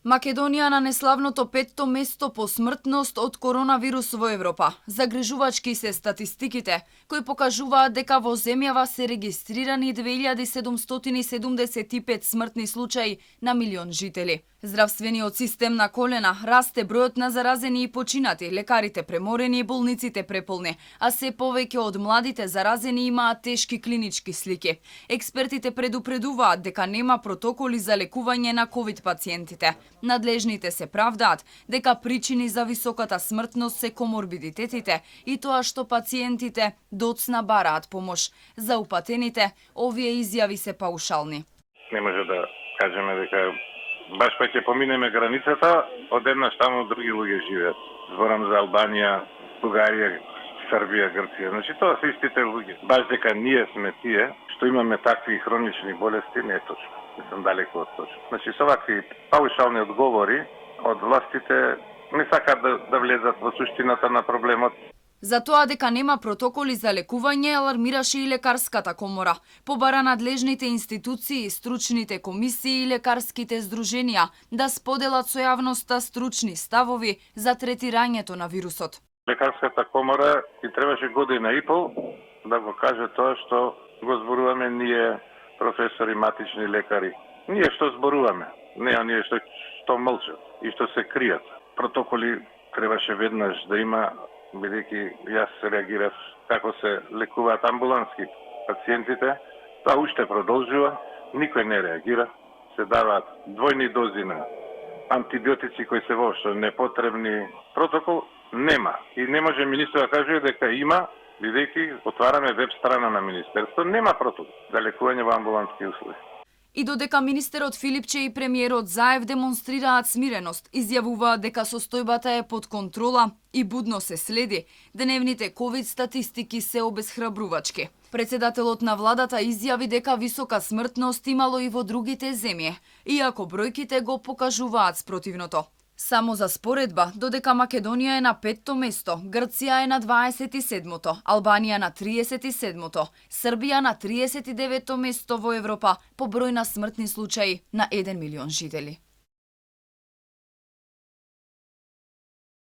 Македонија на неславното 5-то место по смртност од коронавирус во Европа. Загрижувачки се статистиките, кои покажуваат дека во земјава се регистрирани 2775 смртни случаи на милион жители. Здравствениот систем на колена, расте бројот на заразени и починати, лекарите преморени и болниците преполни, а се повеќе од младите заразени имаат тешки клинички слики. Експертите предупредуваат дека нема протоколи за лекување на ковид пациентите. Надлежните се правдаат дека причини за високата смртност се коморбидитетите и тоа што пациентите доцна бараат помош. За упатените, овие изјави се паушални. Не може да кажеме дека баш па ќе поминеме границата, одеднаш таму други луѓе живеат. Зборам за Албанија, Бугарија, Србија, Грција. Значи тоа се истите луѓе. Баш дека ние сме тие што имаме такви хронични болести, не е точно. Не сум далеко од точно. Значи со вакви паушални одговори од властите не сакаат да влезат во суштината на проблемот. За тоа дека нема протоколи за лекување, алармираше и лекарската комора. Побара надлежните институции, стручните комисии и лекарските здруженија да споделат со јавноста стручни ставови за третирањето на вирусот. Лекарската комора и требаше година и пол да го каже тоа што го зборуваме ние, професори, матични лекари. Ние што зборуваме, не оние што мълчат и што се кријат. Протоколи требаше веднаш да има, бидејќи јас реагирав како се лекуваат амбулански пациентите. Тоа уште продолжува, никој не реагира. Се даваат двојни дози на антибиотици кои се воопшто непотребни. Протокол нема. И не може министерот да каже дека има, бидејќи отвараме веб страна на министерство, нема протокол за лекување во амбулантски услови. И додека министерот Филипче и премиерот Заев демонстрираат смиреност, изјавуваат дека состојбата е под контрола и будно се следи, дневните ковид статистики се обесхрабрувачки. Председателот на владата изјави дека висока смртност имало и во другите земји, иако бројките го покажуваат спротивното. Само за споредба, додека Македонија е на 5-то место, Грција е на 27-то, Албанија на 37-то, Србија на 39-то место во Европа по број на смртни случаи на 1 милион жители.